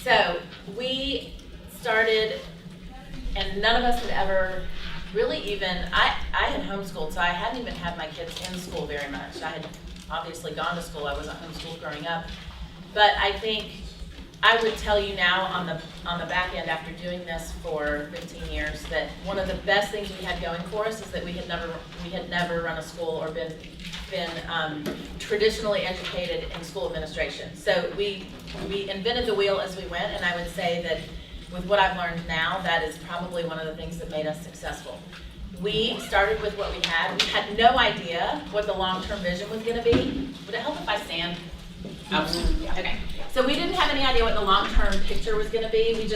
So we started, and none of us had ever really even, I had homeschooled, so I hadn't even had my kids in school very much. I had obviously gone to school, I wasn't homeschooled growing up. But I think I would tell you now on the back end after doing this for 15 years that one of the best things we had going for us is that we had never run a school or been traditionally educated in school administration. So we invented the wheel as we went, and I would say that with what I've learned now, that is probably one of the things that made us successful. We started with what we had. We had no idea what the long-term vision was going to be. Would it help if I stand? Absolutely. Okay. So we didn't have any idea what the long-term picture was going to be.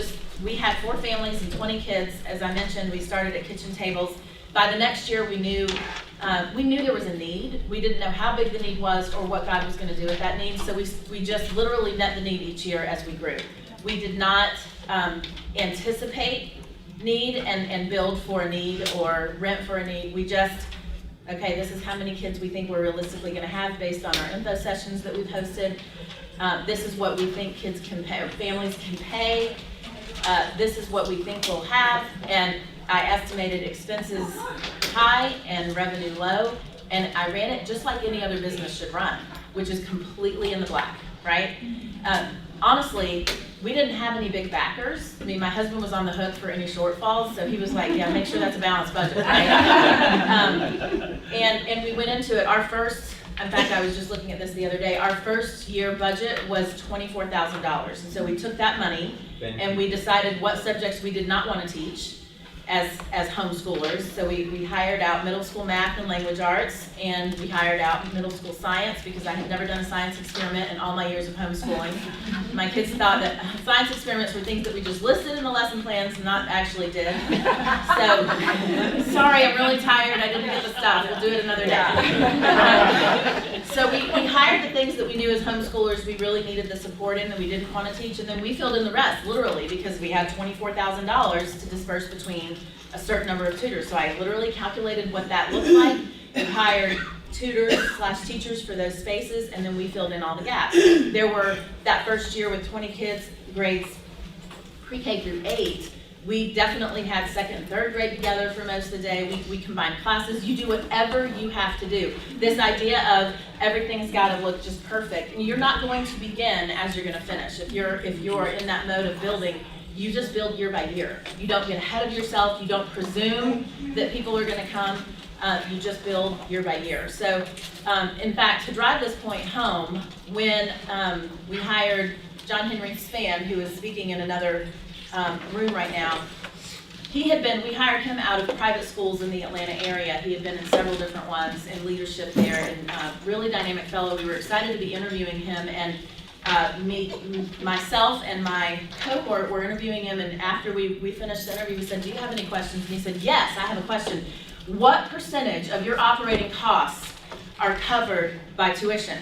We had 4 families and 20 kids. As I mentioned, we started at kitchen tables. By the next year, we knew there was a need. We didn't know how big the need was or what God was going to do with that need. So we just literally met the need each year as we grew. We did not anticipate need and build for a need or rent for a need. We just, okay, this is how many kids we think we're realistically going to have based on our info sessions that we've hosted. This is what we think kids can pay, or families can pay. This is what we think we'll have. And I estimated expenses high and revenue low. And I ran it just like any other business should run, which is completely in the black, right? Honestly, we didn't have any big backers. I mean, my husband was on the hook for any shortfalls, so he was like, yeah, make sure that's a balanced budget, right? And we went into it. Our first, in fact, I was just looking at this the other day, our first year budget was $24,000. And so we took that money and we decided what subjects we did not want to teach as homeschoolers. So we hired out middle school math and language arts, and we hired out middle school science because I had never done a science experiment in all my years of homeschooling. My kids thought that science experiments were things that we just listed in the lesson plans and not actually did. So, sorry, I'm really tired, I didn't get the stuff, we'll do it another day. So we hired the things that we knew as homeschoolers we really needed the support in that we didn't want to teach, and then we filled in the rest, literally, because we had $24,000 to disperse between a certain number of tutors. So I literally calculated what that looked like. We hired tutors/teachers for those spaces, and then we filled in all the gaps. There were, that first year with 20 kids, grades pre-K through 8, we definitely had 2nd and 3rd grade together for most of the day. We combined classes. You do whatever you have to do. This idea of everything's got to look just perfect. And you're not going to begin as you're going to finish. If you're in that mode of building, you just build year by year. You don't get ahead of yourself. You don't presume that people are going to come. You just build year by year. So, in fact, to drive this point home, when we hired John Henry Spann, who is speaking in another room right now, we hired him out of private schools in the Atlanta area. He had been in several different ones in leadership there, and really dynamic fellow. We were excited to be interviewing him, and myself and my cohort were interviewing him, and after we finished the interview, we said, do you have any questions? And he said, yes, I have a question. What percentage of your operating costs are covered by tuition?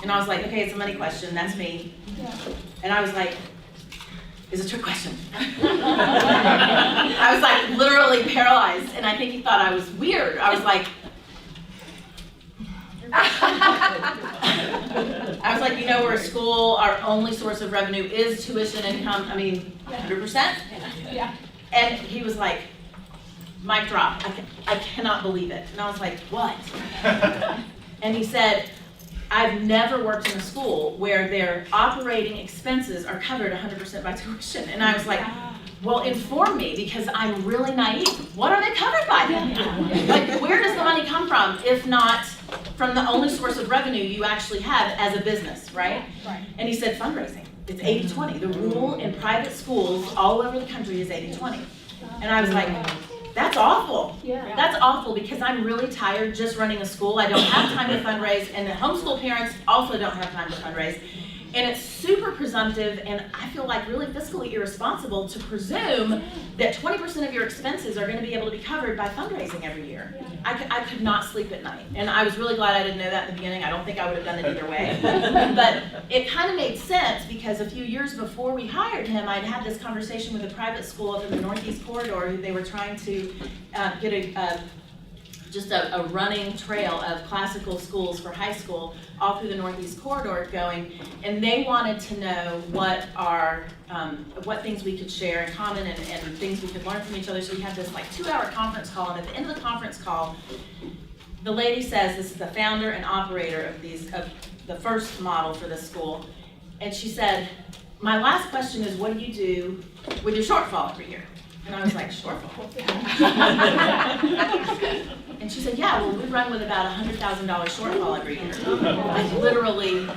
And I was like, okay, it's a money question, that's me. Yeah. And I was like, it's a trick question. I was like literally paralyzed, and I think he thought I was weird. I was like, we're a school, our only source of revenue is tuition income. I mean, 100%? Yeah. And he was like, mic drop, I cannot believe it. And I was like, what? And he said, I've never worked in a school where their operating expenses are covered 100% by tuition. And I was like, well, inform me, because I'm really naive. What are they covered by then? Like, where does the money come from, if not from the only source of revenue you actually have as a business, right? Right. And he said fundraising. It's 80-20. The rule in private schools all over the country is 80-20. And I was like, that's awful. Yeah. That's awful, because I'm really tired just running a school. I don't have time to fundraise, and the homeschool parents also don't have time to fundraise. And it's super presumptive, and I feel like really fiscally irresponsible to presume that 20% of your expenses are going to be able to be covered by fundraising every year. I could not sleep at night, and I was really glad I didn't know that in the beginning. I don't think I would have done it either way. But it kind of made sense, because a few years before we hired him, I'd had this conversation with a private school up in the Northeast Corridor who they were trying to get a just a running trail of classical schools for high school all through the Northeast Corridor going, and they wanted to know what things we could share in common and things we could learn from each other. So we had this like 2-hour conference call, and at the end of the conference call, the lady says, this is the founder and operator of the first model for this school, and she said, my last question is, what do you do with your shortfall every year? And I was like, shortfall? And she said, yeah, well, we run with about $100,000 shortfall every year. I literally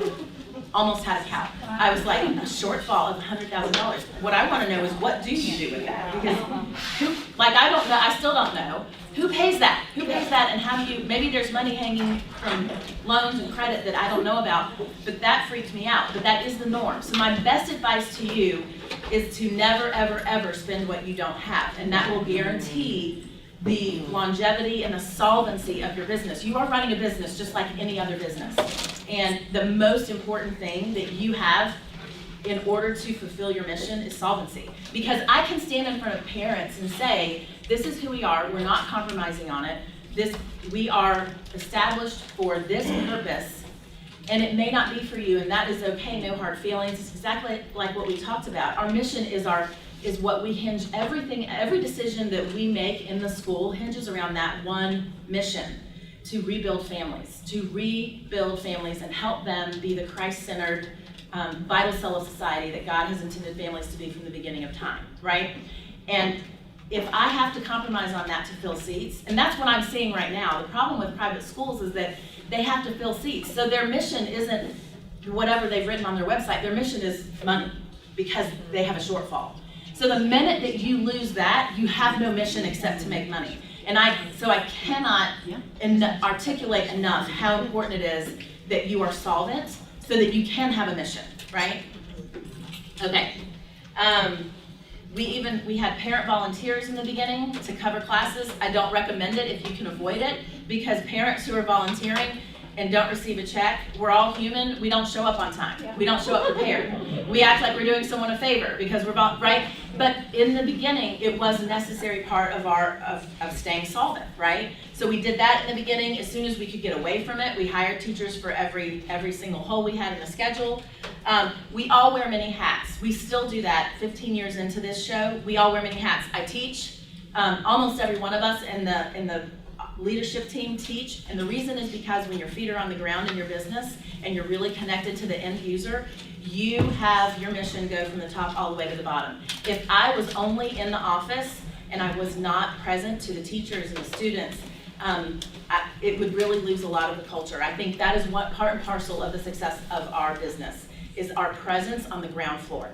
almost had a cow. I was like, a shortfall of $100,000. What I want to know is, what do you do with that? Because, I don't know, I still don't know. Who pays that? Who pays that, and how do you, maybe there's money hanging from loans and credit that I don't know about, but that freaked me out. But that is the norm. So my best advice to you is to never, ever, ever spend what you don't have, and that will guarantee the longevity and the solvency of your business. You are running a business just like any other business, and the most important thing that you have in order to fulfill your mission is solvency. Because I can stand in front of parents and say, this is who we are, we're not compromising on it, we are established for this purpose, and it may not be for you, and that is okay, no hard feelings. It's exactly like what we talked about. Our mission is what we hinge every decision that we make in the school hinges around that one mission, to rebuild families and help them be the Christ-centered, vital cell of society that God has intended families to be from the beginning of time, right? And if I have to compromise on that to fill seats, and that's what I'm seeing right now, the problem with private schools is that they have to fill seats. So their mission isn't whatever they've written on their website, their mission is money, because they have a shortfall. So the minute that you lose that, you have no mission except to make money. And I cannot articulate enough how important it is that you are solvent so that you can have a mission, right? Okay. We had parent volunteers in the beginning to cover classes. I don't recommend it if you can avoid it, because parents who are volunteering and don't receive a check, we're all human, we don't show up on time. We don't show up prepared. We act like we're doing someone a favor because we're right? But in the beginning, it was a necessary part of staying solvent, right? So we did that in the beginning. As soon as we could get away from it, we hired teachers for every single hole we had in the schedule. We all wear many hats. We still do that 15 years into this show. We all wear many hats. I teach. Almost every one of us in the leadership team teach, and the reason is because when your feet are on the ground in your business and you're really connected to the end user, you have your mission go from the top all the way to the bottom. If I was only in the office and I was not present to the teachers and the students, it would really lose a lot of the culture. I think that is what part and parcel of the success of our business is our presence on the ground floor.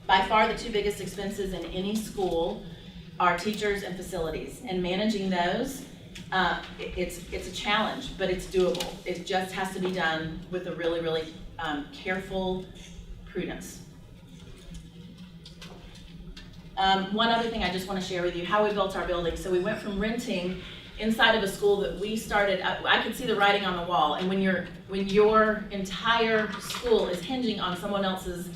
By far the two biggest expenses in any school are teachers and facilities, and managing those, it's a challenge, but it's doable. It just has to be done with a really, really careful prudence. One other thing I just want to share with you, how we built our building. So we went from renting inside of a school that we started, I could see the writing on the wall, and when your entire school is hinging on someone else's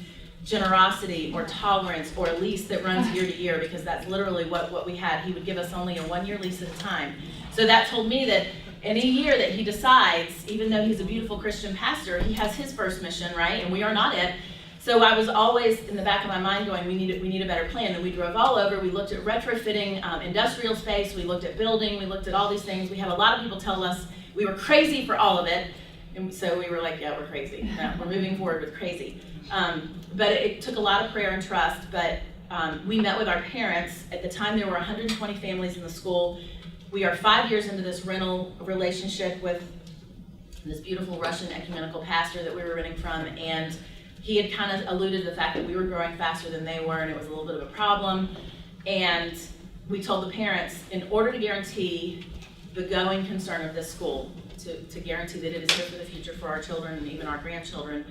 generosity or tolerance or a lease that runs year to year, because that's literally what we had. He would give us only a 1-year lease at a time. So that told me that in a year that he decides, even though he's a beautiful Christian pastor, he has his first mission, right? And we are not it. So I was always in the back of my mind going, we need a better plan. And we drove all over. We looked at retrofitting industrial space. We looked at building. We looked at all these things. We had a lot of people tell us we were crazy for all of it. And so we were like, yeah, we're crazy. No, we're moving forward with crazy. But it took a lot of prayer and trust, but we met with our parents. At the time, there were 120 families in the school. We are 5 years into this rental relationship with this beautiful Russian ecumenical pastor that we were renting from, and he had kind of alluded to the fact that we were growing faster than they were, and it was a little bit of a problem. And we told the parents, in order to guarantee the going concern of this school, to guarantee that it is here for the future for our children and even our grandchildren,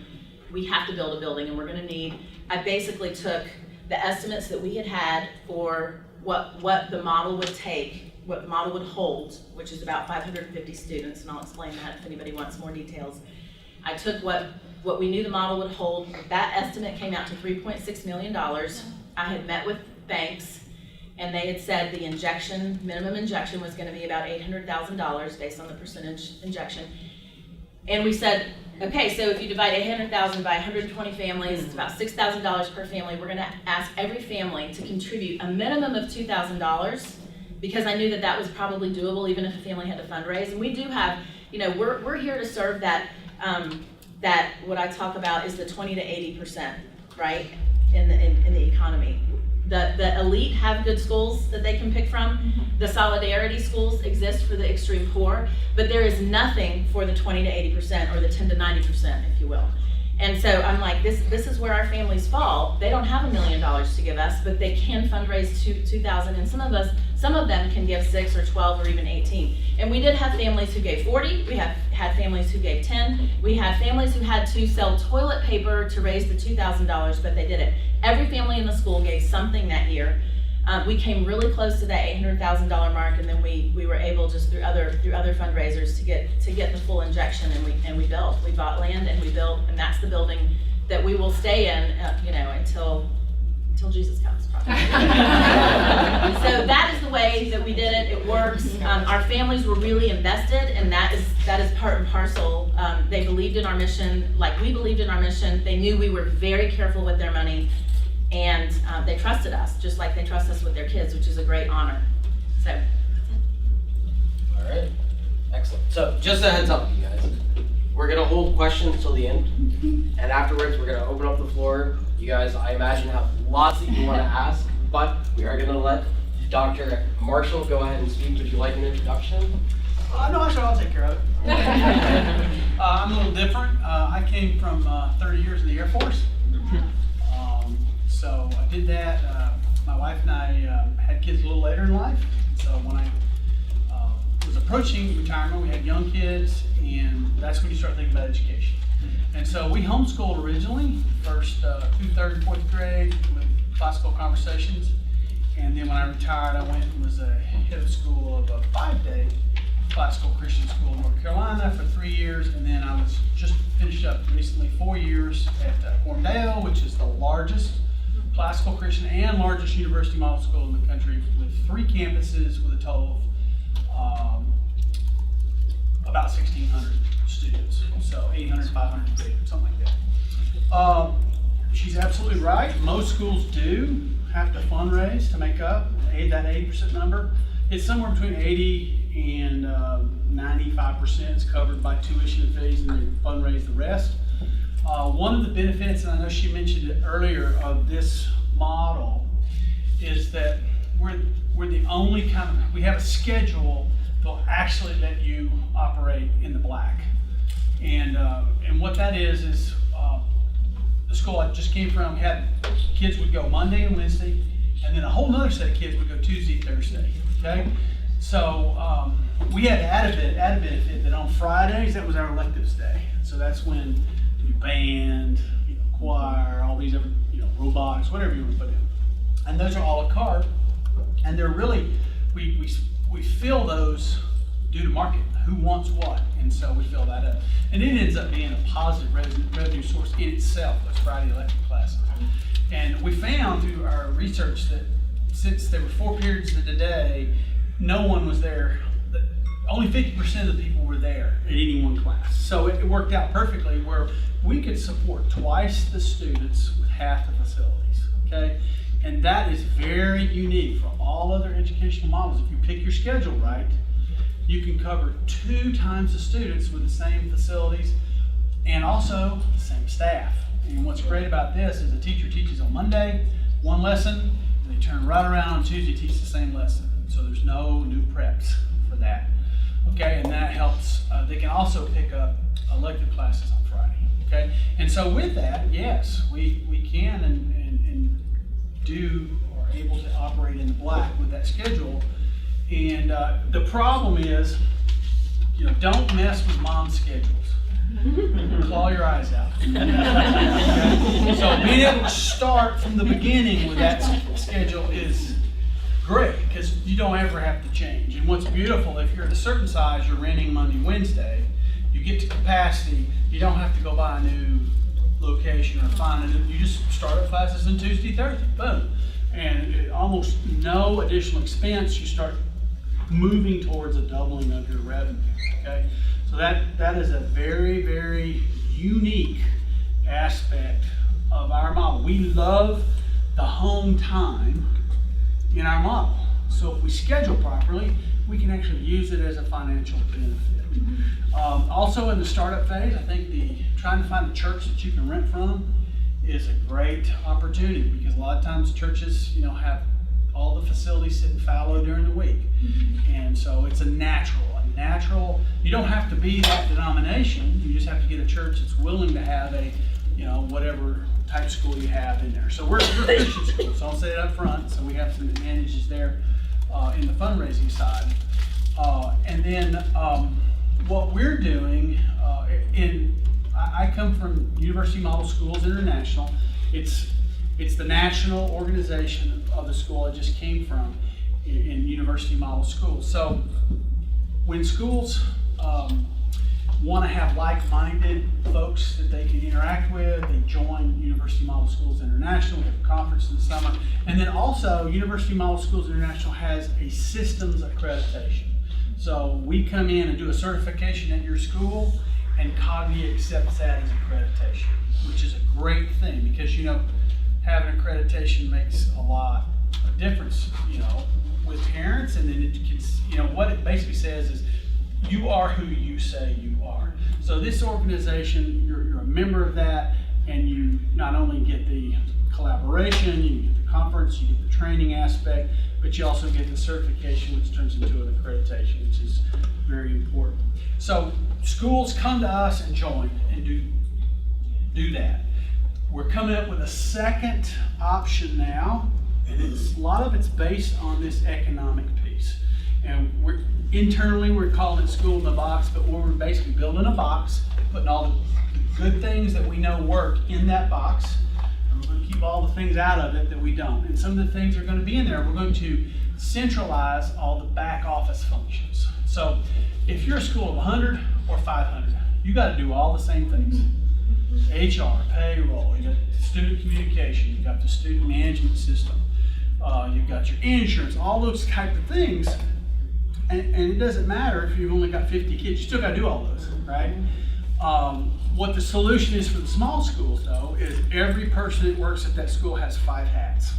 we have to build a building, and we're going to need, I basically took the estimates that we had for what the model would take, what the model would hold, which is about 550 students, and I'll explain that if anybody wants more details. I took what we knew the model would hold. That estimate came out to $3.6 million. I had met with banks, and they had said the minimum injection was gonna be about $800,000 based on the percentage injection. And we said, okay, so if you divide 800,000 by 120 families, it's about $6,000 per family. We're gonna ask every family to contribute a minimum of $2,000, because I knew that that was probably doable even if a family had to fundraise. And we do have, we're here to serve that, that what I talk about is the 20 to 80%, right, in the economy. The elite have good schools that they can pick from. The solidarity schools exist for the extreme poor, but there is nothing for the 20 to 80% or the 10 to 90%, if you will. And so I'm like, this is where our families fall. They don't have $1 million to give us, but they can fundraise $2,000, and some of them can give 6 or 12 or even 18. And we did have families who gave 40. We had families who gave 10. We had families who had to sell toilet paper to raise the $2,000, but they did it. Every family in the school gave something that year. We came really close to that $800,000 mark, and then we were able, just through other fundraisers, to get the full injection, and we built. We bought land and we built, and that's the building that we will stay in, until Jesus comes, probably. So that is the way that we did it. It works. Our families were really invested, and that is part and parcel. They believed in our mission, like we believed in our mission. They knew we were very careful with their money. And they trusted us, just like they trust us with their kids, which is a great honor. So, all right, excellent. So just a heads up, you guys. We're gonna hold questions till the end, and afterwards we're gonna open up the floor. You guys, I imagine, have lots that you want to ask, but we are gonna let Dr. Marshall go ahead and speak. Would you like an introduction? No, actually, I'll take care of it. I'm a little different. I came from 30 years in the Air Force. So I did that. My wife and I had kids a little later in life. So when I was approaching retirement, we had young kids, and that's when you start thinking about education. And so we homeschooled originally, first through third and fourth grade with classical conversations. And then when I retired, I went and was a head of school of a 5-day classical Christian school in North Carolina for 3 years. And then I was just finished up recently 4 years at Cornell, which is the largest classical Christian and largest university model school in the country, with 3 campuses with a total of about 1,600 students. So 800, 500, something like that. She's absolutely right. Most schools do have to fundraise to make up that 80% number. It's somewhere between 80 and 95% is covered by tuition and fees, and they fundraise the rest. One of the benefits, and I know she mentioned it earlier, of this model is that we're the only we have a schedule that'll actually let you operate in the black. And what that is the school I just came from had kids would go Monday and Wednesday, and then a whole nother set of kids would go Tuesday, Thursday, okay? So we had to add a benefit that on Fridays, that was our electives day. So that's when you band, choir, all these other, robotics, whatever you want to put in. And those are a la carte, and they're really, we fill those due to market, who wants what, and so we fill that up. And it ends up being a positive revenue source in itself, those Friday elective classes. And we found through our research that since there were 4 periods of the day, no one was there. Only 50% of the people were there at any one class. So it worked out perfectly where we could support twice the students with half the facilities, okay? And that is very unique for all other educational models. If you pick your schedule right, you can cover 2 times the students with the same facilities and also the same staff. And what's great about this is the teacher teaches on Monday, 1 lesson, and they turn right around on Tuesday, teach the same lesson. So there's no new preps for that. Okay, and that helps. They can also pick up elective classes on Friday. Okay, and so with that, yes, we can and do or are able to operate in the black with that schedule. And the problem is, don't mess with mom's schedules. Claw your eyes out. Okay? So being able to start from the beginning with that schedule is great, because you don't ever have to change. And what's beautiful, if you're at a certain size, you're renting Monday, Wednesday, you get to capacity, you don't have to go buy a new location or find a new, you just start up classes on Tuesday, Thursday, boom. And at almost no additional expense, you start moving towards a doubling of your revenue, okay? So that is a very, very unique aspect of our model. We love the home time in our model. So if we schedule properly, we can actually use it as a financial benefit. Also in the startup phase, I think trying to find a church that you can rent from is a great opportunity, because a lot of times churches, have all the facilities sitting fallow during the week. And so it's a natural, you don't have to be that denomination, you just have to get a church that's willing to have a, whatever type school you have in there. So we're a Christian school, so I'll say it up front, so we have some advantages there in the fundraising side. And then what we're doing, I come from University Model Schools International. It's the national organization of the school I just came from in University Model Schools. So when schools want to have like-minded folks that they can interact with, they join University Model Schools International. We have a conference in the summer. And then also, University Model Schools International has a systems accreditation. So we come in and do a certification at your school, and COGNY accepts that as accreditation, which is a great thing, because having accreditation makes a lot of difference, with parents. And then it can, what it basically says is, you are who you say you are. So this organization, you're a member of that, and you not only get the collaboration, you get the conference, you get the training aspect, but you also get the certification, which turns into an accreditation, which is very important. So schools come to us and join and do that. We're coming up with a second option now, and a lot of it's based on this economic piece. And internally we're calling it School in the Box, but we're basically building a box, putting all the good things that we know work in that box, and we're going to keep all the things out of it that we don't. And some of the things are going to be in there. We're going to centralize all the back office functions. So if you're a school of 100 or 500, you got to do all the same things. HR, payroll, you got student communication, you got the student management system, you've got your insurance, all those type of things. And it doesn't matter if you've only got 50 kids, you still got to do all those, right? What the solution is for the small schools, though, is every person that works at that school has 5 hats.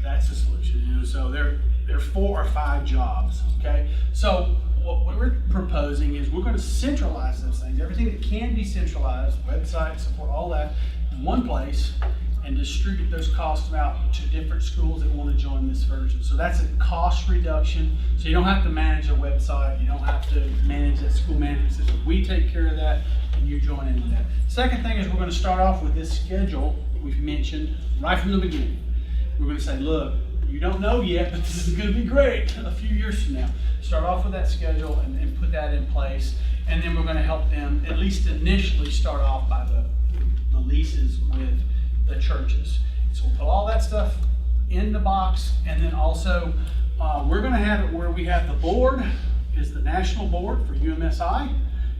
That's the solution. So there are 4 or 5 jobs, okay? So what we're proposing is we're going to centralize those things, everything that can be centralized, website, support, all that, in one place, and distribute those costs out to different schools that want to join this version. So that's a cost reduction. So you don't have to manage a website, you don't have to manage that school management system. We take care of that, and you join into that. Second thing is we're going to start off with this schedule we've mentioned right from the beginning. We're going to say, look, you don't know yet, but this is going to be great a few years from now. Start off with that schedule and put that in place, and then we're going to help them at least initially start off by the leases with the churches. So we'll put all that stuff in the box, and then also we're going to have it where we have the board is the national board for UMSI,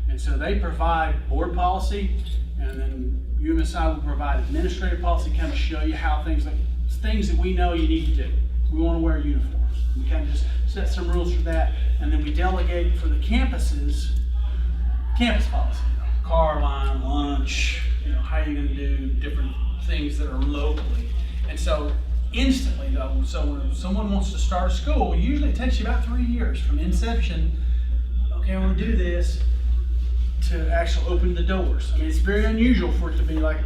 and so they provide board policy, and then UMSI will provide administrative policy, kind of show you how things that we know you need to do. We want to wear uniforms. We kind of just set some rules for that, and then we delegate for the campuses, campus policy, car line, lunch, how you're going to do different things that are locally. And so instantly though, so when someone wants to start a school, usually it takes you about 3 years from inception, okay, I want to do this, to actually open the doors. I mean, it's very unusual for it to be like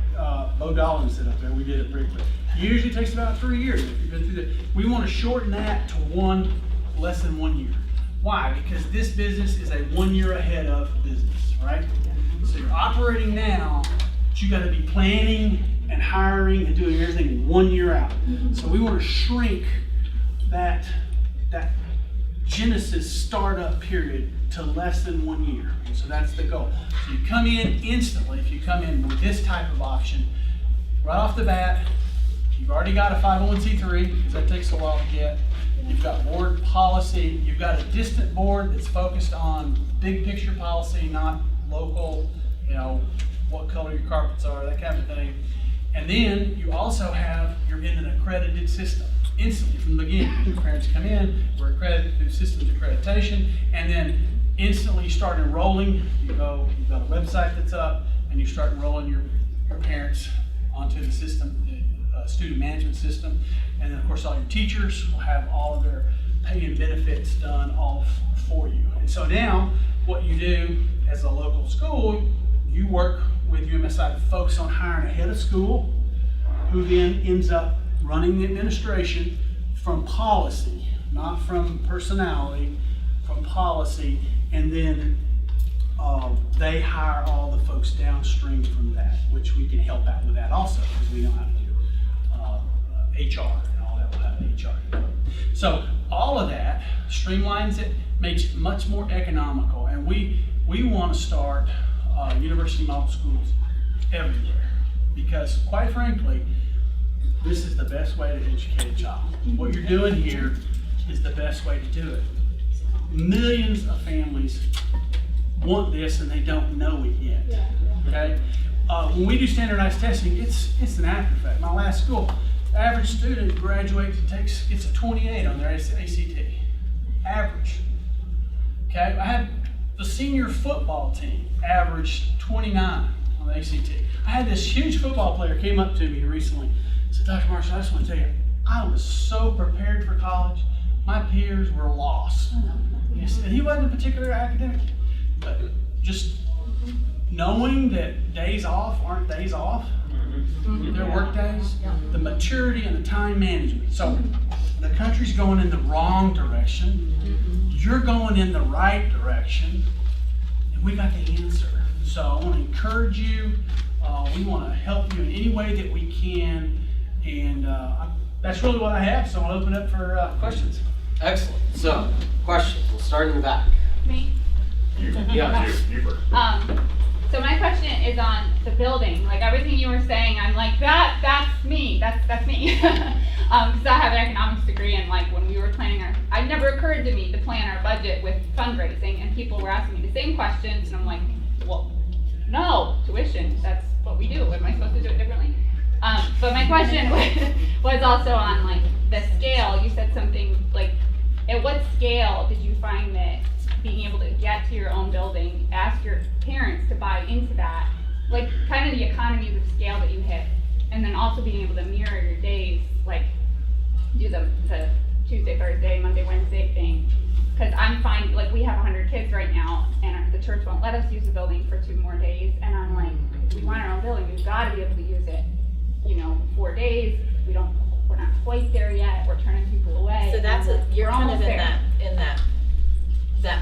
Bo Dolan said up there, we did it briefly. It usually takes about 3 years if you've been through that. We want to shorten that to less than 1 year. Why? Because this business is a 1 year ahead of business, right? So you're operating now, but you got to be planning and hiring and doing everything 1 year out. So we want to shrink that Genesis startup period to less than 1 year. So that's the goal. So you come in instantly, if you come in with this type of option, right off the bat, you've already got a 501c3, because that takes a while to get. You've got board policy, you've got a distant board that's focused on big picture policy, not local, what color your carpets are, that kind of thing. And then you also have, you're in an accredited system instantly from the beginning. Your parents come in, we're accredited through systems accreditation, and then instantly you start enrolling. You've got a website that's up, and you start enrolling your parents onto the system, the student management system. And then of course all your teachers will have all of their pay and benefits done all for you. And so now what you do as a local school, you work with UMSI to focus on hiring a head of school who then ends up running the administration from policy, not from personality, from policy, and then they hire all the folks downstream from that, which we can help out with that also, because we know how to do HR and all that. We'll have HR. So all of that streamlines it, makes it much more economical, and we want to start university model schools everywhere, because quite frankly, this is the best way to educate a child. What you're doing here is the best way to do it. Millions of families want this and they don't know it yet. Okay? When we do standardized testing, it's an after effect. My last school, the average student graduates and gets a 28 on their ACT. Average. Okay? I had the senior football team averaged 29 on the ACT. I had this huge football player came up to me recently and said, Dr. Marshall, I just want to tell you, I was so prepared for college. My peers were lost. Yes, and he wasn't a particular academic, but just knowing that days off aren't days off, they're work days, the maturity and the time management. So the country's going in the wrong direction. You're going in the right direction, and we got the answer. So I want to encourage you. We want to help you in any way that we can, and that's really what I have. So I'll open up for questions. Excellent. So, questions. We'll start in the back. Me? Yeah. You first. So my question is on the building. Like everything you were saying, I'm like, that's me. That's me. Because I have an economics degree, and like when we were planning it never occurred to me to plan our budget with fundraising, and people were asking me the same questions, and I'm like, well, no, tuition, that's what we do. Am I supposed to do it differently? But my question was also on like the scale. You said something like, at what scale did you find that being able to get to your own building, ask your parents to buy into that, like kind of the economies of scale that you hit, and then also being able to mirror your days, like do the Tuesday, Thursday, Monday, Wednesday thing? Because I'm finding, like we have 100 kids right now, and the church won't let us use the building for 2 more days, and I'm like, we want our own building, we've got to be able to use it, 4 days. We're not quite there yet. We're turning people away. So that's you're kind of in that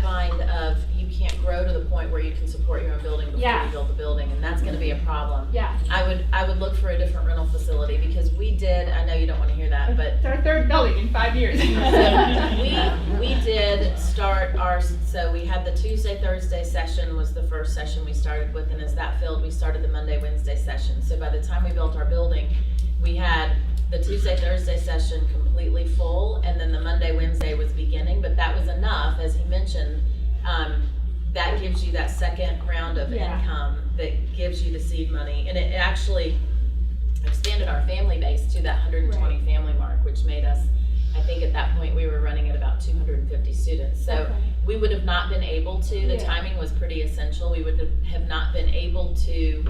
bind of you can't grow to the point where you can support your own building before you build the building, and that's going to be a problem. Yeah. I would look for a different rental facility, because we did. I know you don't want to hear that, but it's our 3rd building in 5 years. we did start our. So we had the Tuesday Thursday session was the first session we started with, and as that filled, we started the Monday Wednesday session. So by the time we built our building, we had the Tuesday Thursday session completely full, and then the Monday Wednesday was beginning, but that was enough, as he mentioned. That gives you that second round of income that gives you the seed money, and it actually expanded our family base to that 120 family mark, which made us, I think at that point we were running at about 250 students. So we would have not been able to, the timing was pretty essential, we would have not been able to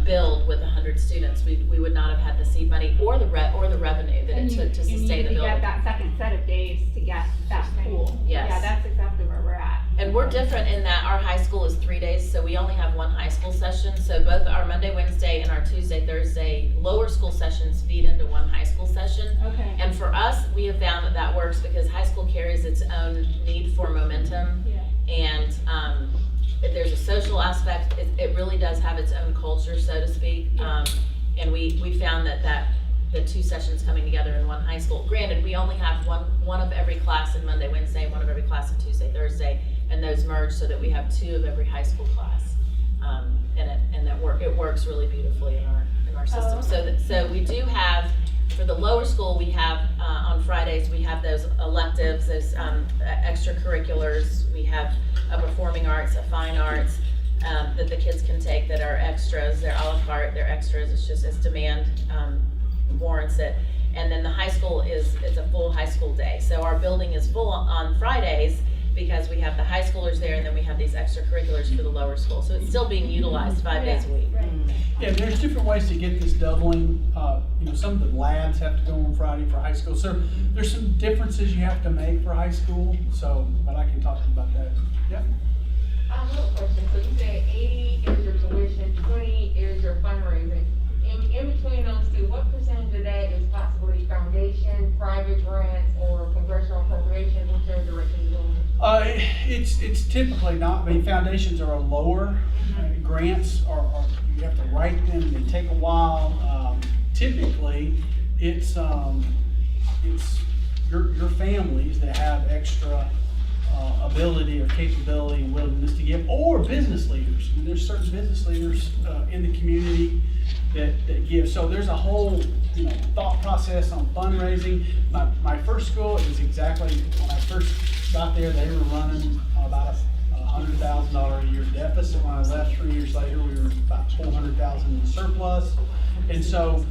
build with 100 students. We would not have had the seed money or the revenue that it took to sustain the building. You get that second set of days to get that pool. Yes. Yeah, that's exactly where we're at. And we're different in that our high school is 3 days, so we only have one high school session. So both our Monday, Wednesday, and our Tuesday, Thursday lower school sessions feed into one high school session. Okay. And for us, we have found that works because high school carries its own need for momentum. Yeah. And there's a social aspect. It really does have its own culture, so to speak. And we found that the 2 sessions coming together in one high school. Granted, we only have one of every class in Monday, Wednesday, one of every class in Tuesday, Thursday, and those merge so that we have 2 of every high school class. It works really beautifully in our system. So we do have, for the lower school, we have on Fridays we have those electives, those extracurriculars. We have a performing arts, a fine arts. that the kids can take that are extras. They're a la carte, they're extras. It's just as demand warrants it. And then the high school it's a full high school day. So our building is full on Fridays because we have the high schoolers there, and then we have these extracurriculars for the lower school. So it's still being utilized 5 days a week. Yeah, there's different ways to get this doubling. Some of the labs have to go on Friday for high school. So there's some differences you have to make for high school. So, but I can talk to you about that. Yeah. I have a question. So you said 80 is your tuition, 20 is your fundraising. In between those two, what percentage of that is possibly foundation, private grants, or congressional appropriations? Whichever direction you're going? It's typically not. I mean, foundations are a lower. Grants are you have to write them. They take a while. Typically, it's your families that have extra ability or capability and willingness to give, or business leaders. I mean, there's certain business leaders in the community that give. So there's a whole thought process on fundraising. My first school, it was exactly when I first got there, they were running about $100,000 a year deficit. When I left 3 years later, we were about $400,000 in surplus. And so,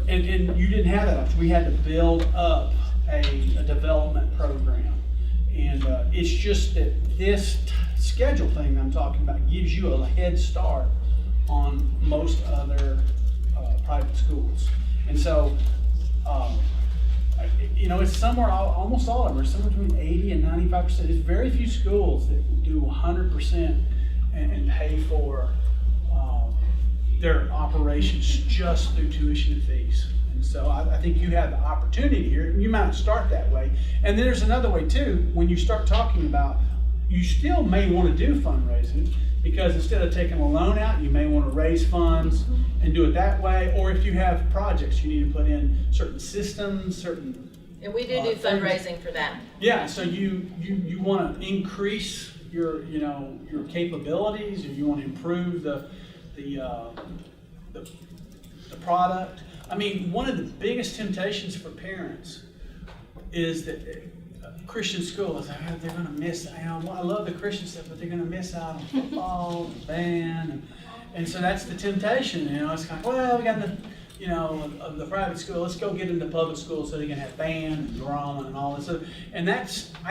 and you didn't have that much. We had to build up a development program. And it's just that this schedule thing I'm talking about gives you a head start on most other private schools. And so, it's somewhere, almost all of them are somewhere between 80 and 95%. There's very few schools that do 100% and pay for their operations just through tuition and fees. And so I think you have the opportunity here. You might start that way. And then there's another way too. When you start talking about, you still may want to do fundraising, because instead of taking a loan out, you may want to raise funds and do it that way. Or if you have projects, you need to put in certain systems, And we do fundraising for that. Yeah, so you want to increase your capabilities, or you want to improve the product. I mean, one of the biggest temptations for parents is that Christian school is they're going to miss out. I love the Christian stuff, but they're going to miss out on football and band, and so that's the temptation. It's kind of, well, we got the private school. Let's go get into public school so they can have band and drama and all this. So, and I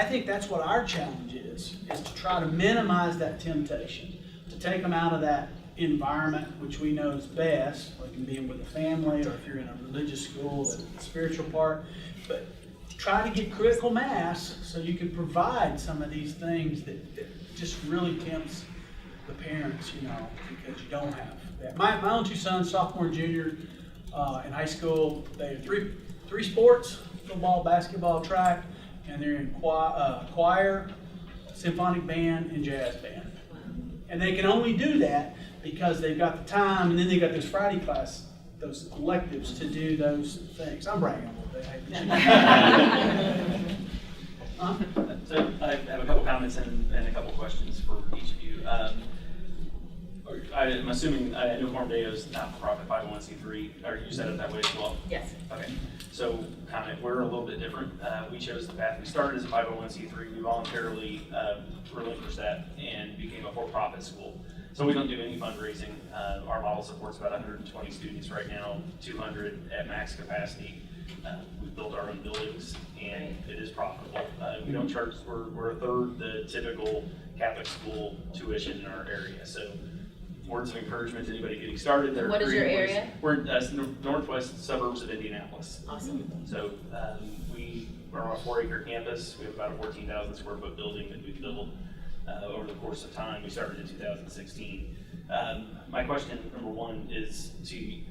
think that's what our challenge is to try to minimize that temptation, to take them out of that environment, which we know is best, like in being with a family, or if you're in a religious school, the spiritual part, but try to get critical mass so you can provide some of these things that just really tempts the parents, because you don't have that. My own two sons, sophomore and junior, in high school, they have three sports: football, basketball, track, and they're in choir, symphonic band, and jazz band. And they can only do that because they've got the time, and then they got those Friday class, those electives to do those things. I'm bragging a little bit. So I have a couple comments and a couple questions for each of you. I'm assuming Uniform Deo is not-for-profit 501c3. Are you set up that way as well? Yes. Okay. So we're a little bit different. We chose the path. We started as a 501c3. We voluntarily relinquished that and became a for-profit school. So we don't do any fundraising. Our model supports about 120 students right now, 200 at max capacity. We've built our own buildings, and it is profitable. We don't charge, we're a third the typical Catholic school tuition in our area. So words of encouragement to anybody getting started. What is your area? We're northwest suburbs of Indianapolis. Awesome. So we are on a 4-acre campus. We have about a 14,000 square foot building that we've built over the course of time. We started in 2016. My question, number one, is to you,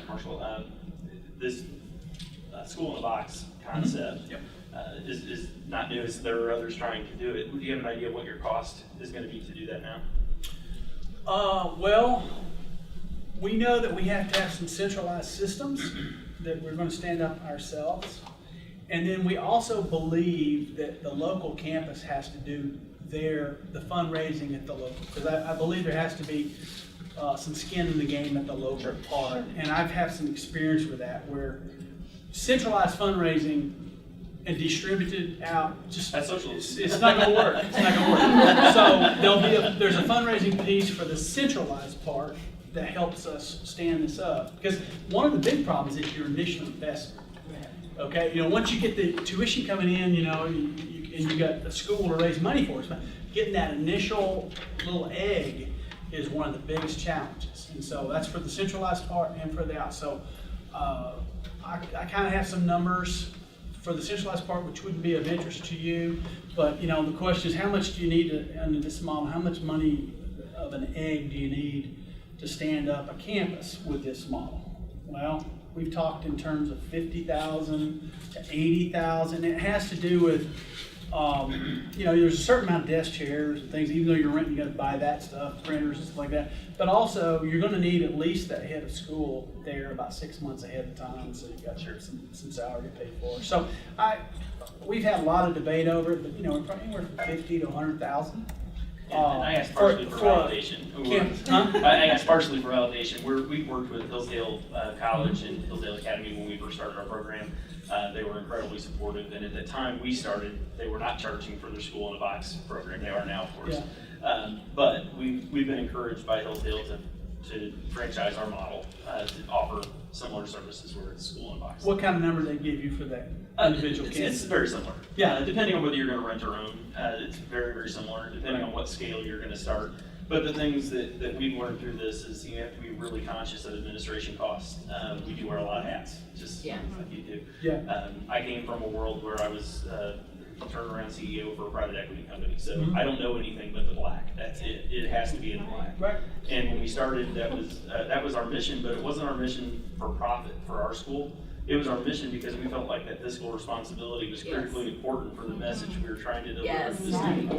Marshall. This school in a box concept is not new. There are others trying to do it. Do you have an idea of what your cost is going to be to do that now? Well, we know that we have to have some centralized systems that we're going to stand up ourselves. And then we also believe that the local campus has to do the fundraising at the local, because I believe there has to be some skin in the game at the local part. And I've had some experience with that, where centralized fundraising and distributed out, just. That's socialism. It's not gonna work, it's not gonna work. So there's a fundraising piece for the centralized part that helps us stand this up. Because one of the big problems is your initial investment. Okay, once you get the tuition coming in, and you got the school to raise money for us, but getting that initial little egg is one of the biggest challenges. And so that's for the centralized part and for the out. So I kind of have some numbers for the centralized part, which wouldn't be of interest to you. But the question is, how much do you need under this model? How much money of an egg do you need to stand up a campus with this model? Well, we've talked in terms of 50,000 to 80,000. It has to do with, there's a certain amount of desk chairs and things. Even though you're renting, you got to buy that stuff, printers and stuff like that. But also, you're going to need at least that head of school there about 6 months ahead of time, so you've got some salary to pay for. So we've had a lot of debate over it, but we're probably anywhere from 50 to 100,000. And I asked partially for validation. I asked partially for validation. We worked with Hillsdale College and Hillsdale Academy when we first started our program. They were incredibly supportive, and at the time we started, they were not charging for their school in a box program. They are now, of course. Yeah. But we've been encouraged by Hillsdale to franchise our model to offer similar services where it's school in a box. What kind of number they give you for that individual campus? It's very similar. Yeah. Depending on whether you're going to rent or own, it's very, very similar, depending on what scale you're going to start. But the things that we've learned through this is you have to be really conscious of administration costs. We do wear a lot of hats, just like you do. Yeah. I came from a world where I was turnaround CEO for a private equity company, so I don't know anything but the black. That's it. It has to be in black. Right. And when we started, that was our mission, but it wasn't our mission for profit for our school. It was our mission because we felt like that fiscal responsibility was critically important for the message we were trying to deliver to the student.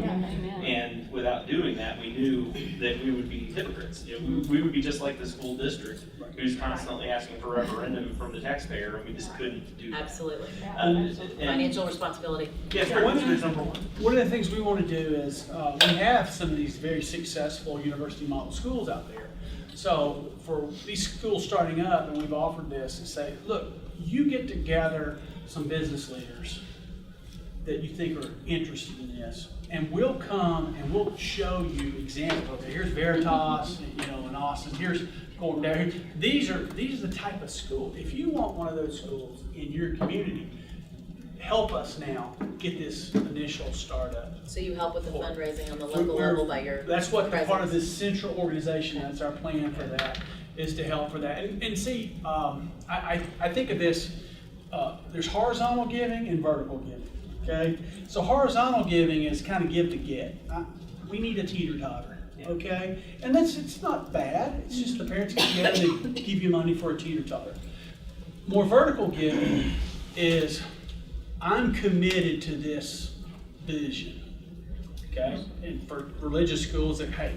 And without doing that, we knew that we would be hypocrites. We would be just like the school district who's constantly asking for referendum from the taxpayer, and we just couldn't do that. Absolutely. And Financial responsibility. yes, that's number one. One of the things we want to do is we have some of these very successful university model schools out there. So for these schools starting up, and we've offered this, and say, look, you get to gather some business leaders that you think are interested in this, and we'll come and we'll show you examples. Okay, here's Veritas, in Austin. Here's going down here. These are the type of school. If you want one of those schools in your community, help us now get this initial startup. So you help with the fundraising on the local level by your That's what presence. part of this central organization, that's our plan for that, is to help for that. And see, I think of this, there's horizontal giving and vertical giving, okay? So horizontal giving is kind of give to get. We need a teeter-totter, okay? And it's not bad, it's just the parents get together and they give you money for a teeter-totter. More vertical giving is, I'm committed to this vision, okay? And for religious schools, that hey,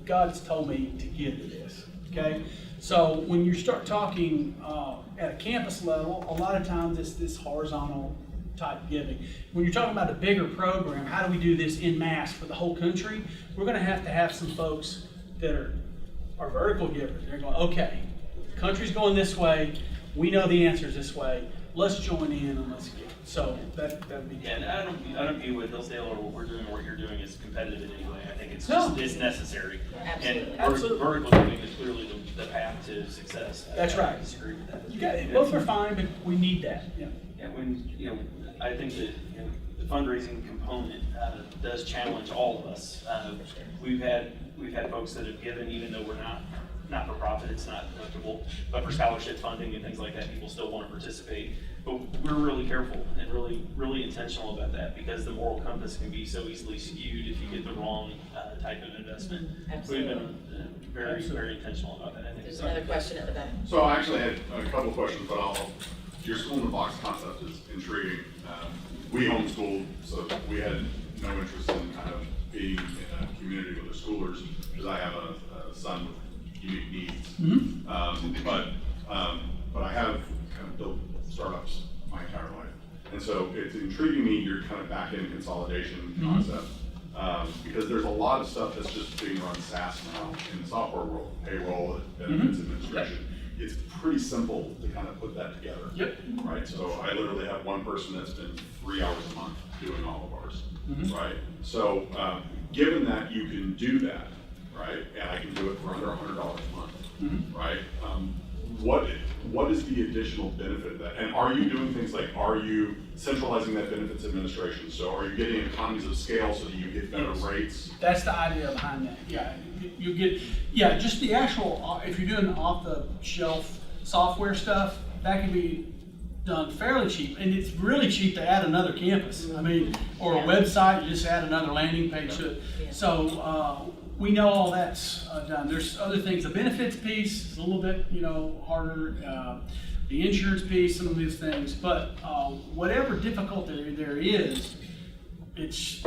God's told me to give to this, okay? So when you start talking at a campus level, a lot of times it's this horizontal type giving. When you're talking about a bigger program, how do we do this en masse for the whole country? We're going to have some folks that are vertical givers. They're going, okay, the country's going this way. We know the answer's this way. Let's join in and let's give. So that would be good. Yeah, and I don't view what Hillsdale or what we're doing or what you're doing as competitive in any way. I think it's it's necessary. Absolutely. And Absolutely. vertical giving is clearly the path to success. That's right. I disagree with that. You got it. Both are fine, but we need that. Yeah. Yeah, I think that the fundraising component does challenge all of us. We've had folks that have given even though we're not for profit, it's not collectible, but for scholarship funding and things like that, people still want to participate. But we're really careful and really intentional about that because the moral compass can be so easily skewed if you get the wrong type of investment. Absolutely. We've been very intentional about that, I think. There's another question at the back. So I actually had a couple of questions, but your school in the box concept is intriguing. We homeschooled, so we had no interest in kind of being in a community with the schoolers because I have a son with unique needs. Mm-hmm. But I have kind of built startups my entire life. And so it's intriguing me your kind of back-end consolidation concept. Because there's a lot of stuff that's just being run SaaS now in the software world, payroll, benefits administration. it's pretty simple to kind of put that together. Yep. Right, so I literally have one person that's been 3 hours a month doing all of ours, right? So, given that you can do that, right, and I can do it for under $100 a month, right? What is the additional benefit of that? And are you doing things like, are you centralizing that benefits administration? So are you getting economies of scale so that you get better rates? That's the idea behind that, yeah. You get, yeah, just the actual, if you're doing off-the-shelf software stuff, that can be done fairly cheap. And it's really cheap to add another campus. I mean, or a website, you just add another landing page to it. So we know all that's done. There's other things, the benefits piece is a little bit, harder. The insurance piece, some of these things, but whatever difficulty there is, it's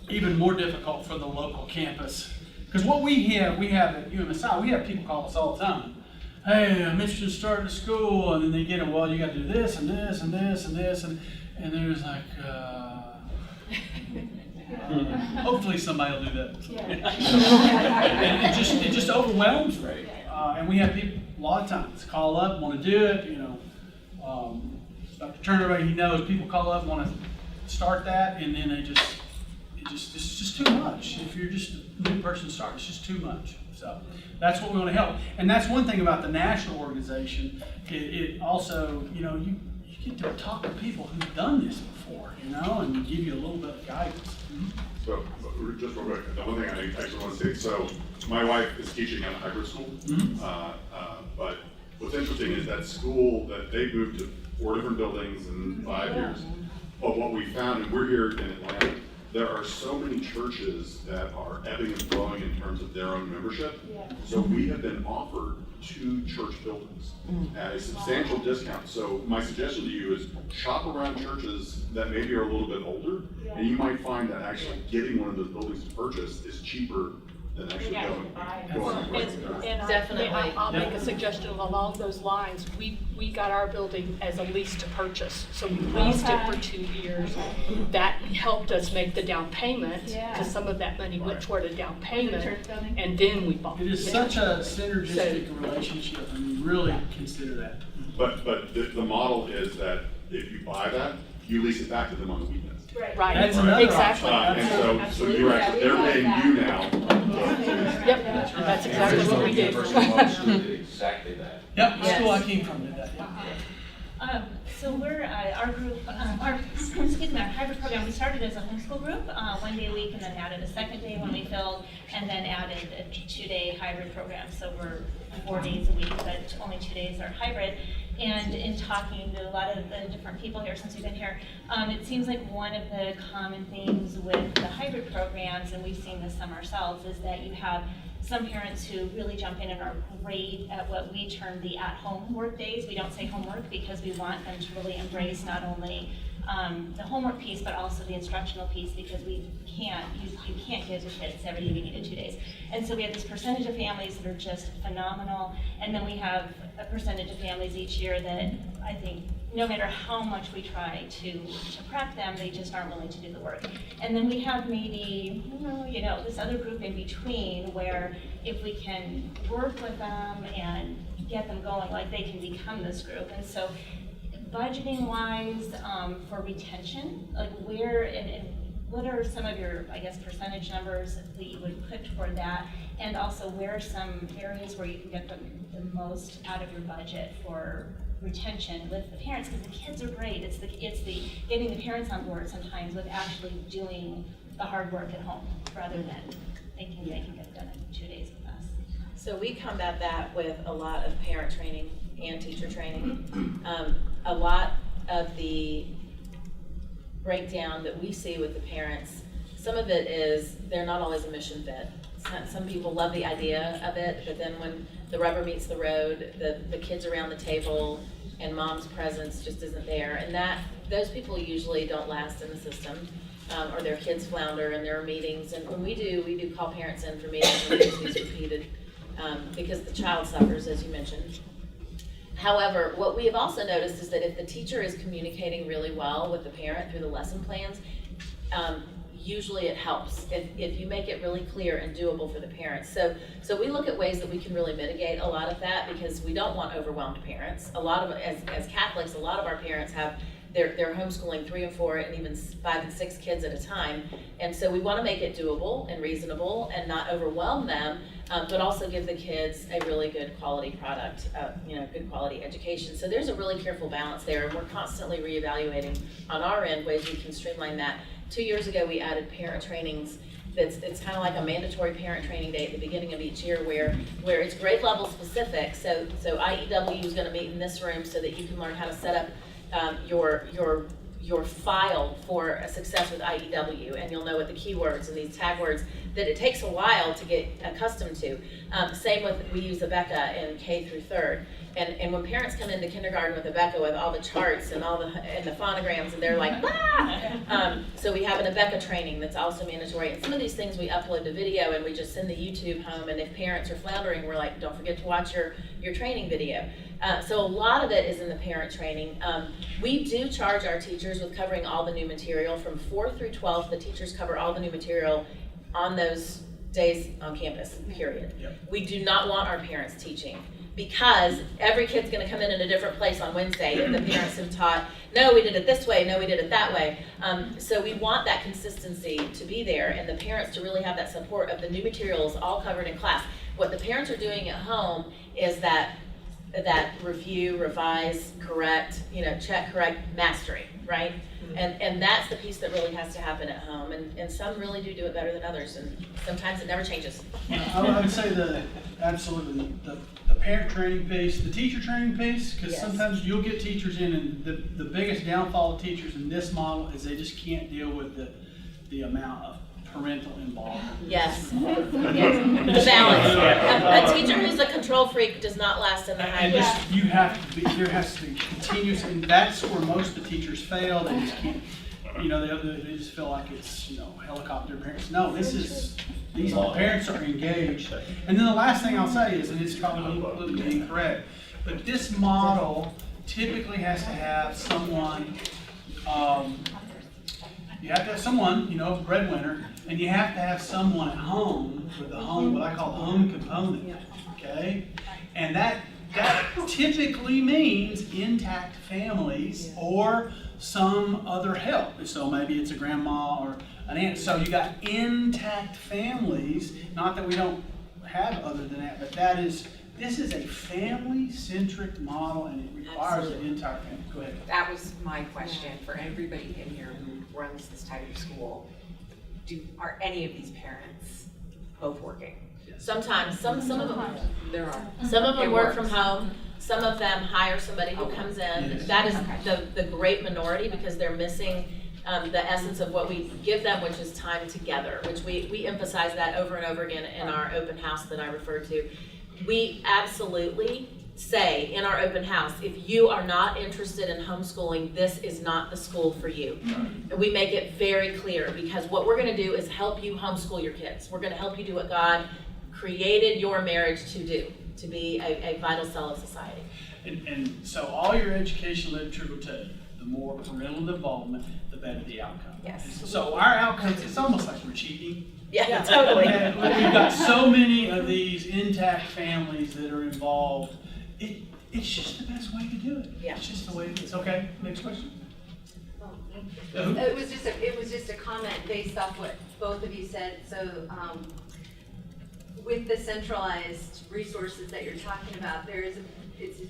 even more difficult for the local campus. Because what we have at UMSI, we have people call us all the time. Hey, I'm interested in starting a school, and then they get it, well, you gotta do this and this and this and this, and there's like, hopefully somebody will do that. And it just overwhelms, right? And we have people a lot of times call up, want to do it. Dr. Turner, he knows people call up, want to start that, and then it's just too much. If you're just a new person starting, it's just too much. So that's what we want to help. And that's one thing about the national organization. It also, you get to talk to people who've done this before, and give you a little bit of guidance. So, just real quick, the one thing I actually want to say, so my wife is teaching at a hybrid school, but what's interesting is that school, that they've moved to 4 different buildings in 5 years. But what we found, and we're here in Atlanta, there are so many churches that are ebbing and flowing in terms of their own membership. So we have been offered 2 church buildings at a substantial discount. So my suggestion to you is shop around churches that maybe are a little bit older, and you might find that actually getting one of those buildings to purchase is cheaper than actually going. And Definitely. I'll make a suggestion along those lines. We got our building as a lease to purchase, so we leased it for 2 years. That helped us make the down payment, because some of that money went toward a down payment, and then we bought. It is such a synergistic relationship, and you really consider that. But the model is that if you buy that, you lease it back to them on the weekends. Right, That's another exactly. And so you're actually, they're paying you now. Yep, that's exactly what we did. Exactly that. Yep, the Yes. school I came from did that. So we're, our group, our hybrid program, we started as a homeschool group, 1 day a week, and then added a second day when we filled, and then added a 2-day hybrid program. So we're 4 days a week, but only 2 days are hybrid. And in talking to a lot of the different people here since we've been here, it seems like one of the common themes with the hybrid programs, and we've seen this some ourselves, is that you have some parents who really jump in and are great at what we term the at-home work days. We don't say homework because we want them to really embrace not only the homework piece, but also the instructional piece, because you can't give your kids everything you need in 2 days. And so we have this percentage of families that are just phenomenal, and then we have a percentage of families each year that I think no matter how much we try to prep them, they just aren't willing to do the work. And then we have maybe, this other group in between where if we can work with them and get them going, like they can become this group. And so budgeting wise, for retention, like where and what are some of your, percentage numbers that you would put toward that? And also where are some areas where you can get the most out of your budget for retention with the parents? Because the kids are great. It's the getting the parents on board sometimes with actually doing the hard work at home rather than thinking they can get it done in 2 days with us. So we combat that with a lot of parent training and teacher training. A lot of the breakdown that we see with the parents, some of it is they're not always a mission fit. Some people love the idea of it, but then when the rubber meets the road, the kids around the table and mom's presence just isn't there. And those people usually don't last in the system, or their kids flounder in their meetings. And when we do call parents in for meetings and it gets repeated because the child suffers, as you mentioned. However, what we have also noticed is that if the teacher is communicating really well with the parent through the lesson plans, usually it helps if you make it really clear and doable for the parents. So we look at ways that we can really mitigate a lot of that, because we don't want overwhelmed parents. A lot of, as Catholics, a lot of our parents have, they're homeschooling 3 and 4 and even 5 and 6 kids at a time. And so we want to make it doable and reasonable and not overwhelm them, but also give the kids a really good quality product, good quality education. So there's a really careful balance there, and we're constantly reevaluating on our end ways we can streamline that. 2 years ago, we added parent trainings. It's kind of like a mandatory parent training day at the beginning of each year where it's grade level specific. So IEW is going to meet in this room so that you can learn how to set up your file for a success with IEW, and you'll know what the keywords and these tag words that it takes a while to get accustomed to. Same with, we use Abeka in K through 3rd. And when parents come into kindergarten with Abeka with all the charts and the phonograms, and they're like, ah! So we have an Abeka training that's also mandatory. And some of these things we upload to video and we just send the YouTube home, and if parents are floundering, we're like, don't forget to watch your training video. So a lot of it is in the parent training. We do charge our teachers with covering all the new material. From 4th through 12th, the teachers cover all the new material on those days on campus, period. Yep. We do not want our parents teaching, because every kid's going to come in a different place on Wednesday if the parents have taught, no, we did it this way, no, we did it that way. So we want that consistency to be there, and the parents to really have that support of the new materials all covered in class. What the parents are doing at home is that review, revise, correct, check, correct, mastery, right? And that's the piece that really has to happen at home, and some really do it better than others, and sometimes it never changes. I would say absolutely the parent training piece, the teacher training piece, because Yes. sometimes you'll get teachers in, and the biggest downfall of teachers in this model is they just can't deal with the amount of parental involvement. Yes. Yes. The balance. A teacher who's a control freak does not last in the high. And there has to be continuous, and that's where most of the teachers fail. They just can't, they just feel like it's, helicopter parents. No, these parents are engaged. And then the last thing I'll say is, and it's probably completely incorrect, but this model typically has to have someone, you have to have someone, breadwinner, and you have to have someone at home with what I call the home component, okay? And that typically means intact families or some other help. So maybe it's a grandma or an aunt. So you got intact families, not that we don't have other than that, but this is a family-centric model, and it requires an entire family. Go ahead. That was my question for everybody in here who runs this type of school. Are any of these parents both working? Sometimes, some of them. There are. Some of them It work works. from home. Some of them hire somebody who comes in. Yes. That is the great minority, because they're missing the essence of what we give them, which is time together, which we emphasize that over and over again in our open house that I referred to. We absolutely say in our open house, if you are not interested in homeschooling, this is not the school for you. And we make it very clear, because what we're going to do is help you homeschool your kids. We're going to help you do what God created your marriage to do, to be a vital cell of society. And so all your education literature will tell you, the more parental involvement, the better the outcome. Yes. So our outcomes, it's almost like we're cheating. Yeah, totally. And we've got so many of these intact families that are involved. It's just the best way to do it. Yeah. It's just the way it is. Okay, next question. It was just a comment based off what both of you said. So with the centralized resources that you're talking about, it's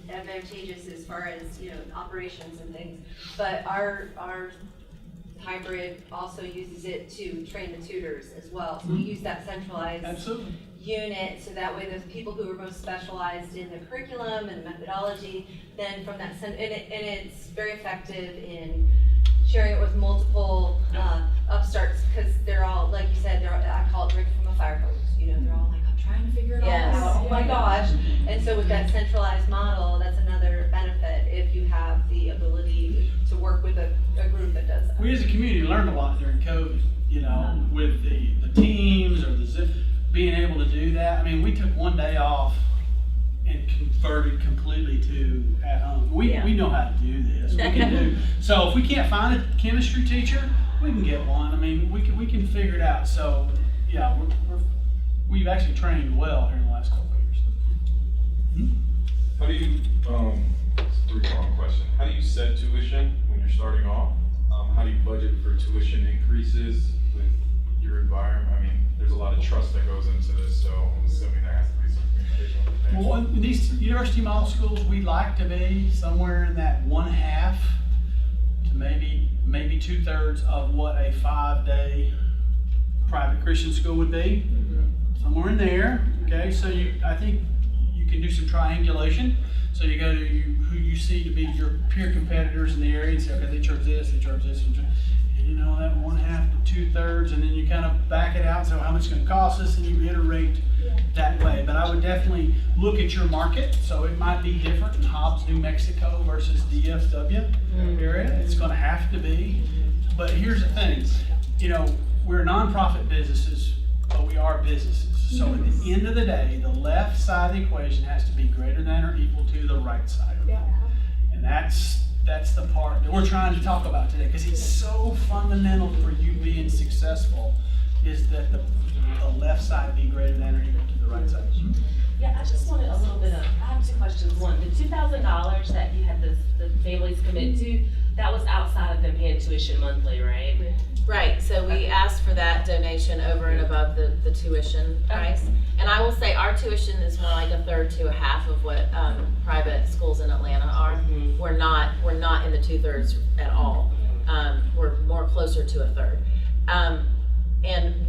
advantageous as far as operations and things. But our hybrid also uses it to train the tutors as well. So we use that centralized Absolutely. unit, so that way the people who are most specialized in the curriculum and methodology, then from that, and it's very effective in sharing it with multiple upstarts, because they're all, like you said, I call it drinking from a fire hose. They're all like, I'm trying to figure it all out. Oh my gosh. And so with that centralized model, that's another benefit if you have the ability to work with a group that does that. We as a community learned a lot during COVID, with the teams or the Zoom, being able to do that. I mean, we took one day off and converted completely to at home. We know how to do this. We can do. So if we can't find a chemistry teacher, We can get one. I mean, we can figure it out. So, yeah, we've actually trained well here in the last couple of years. How do you, it's a three-pronged question. How do you set tuition when you're starting off? How do you budget for tuition increases with your environment? I mean, there's a lot of trust that goes into this, so I'm assuming there has to be some communication. Well, in these university model schools, we like to be somewhere in that 1/2 to maybe 2/3 of what a 5-day private Christian school would be. Somewhere in there, okay? So I think you can do some triangulation. So you go to who you see to be your peer competitors in the area and say, okay, they charge this, and you know, that 1/2 to 2/3, and then you kind of back it out and say, well, how much it's going to cost us, and you iterate that way. But I would definitely look at your market. So it might be different in Hobbs, New Mexico versus DFW area. It's going to have to be. But here's the thing, you know, we're nonprofit businesses, but we are businesses. So at the end of the day, the left side of the equation has to be greater than or equal to the right side of it. And that's the part that we're trying to talk about today, because it's so fundamental for you being successful, is that the left side be greater than or equal to the right side. Yeah, I just wanted a little bit of, I have two questions. One, the $2,000 that you had the families commit to, that was outside of them paying tuition monthly, right? Right, so we asked for that donation over and above the tuition price. And I will say our tuition is more like 1/3 to 1/2 of what private schools in Atlanta are. We're not in the 2/3 at all. We're more closer to 1/3. And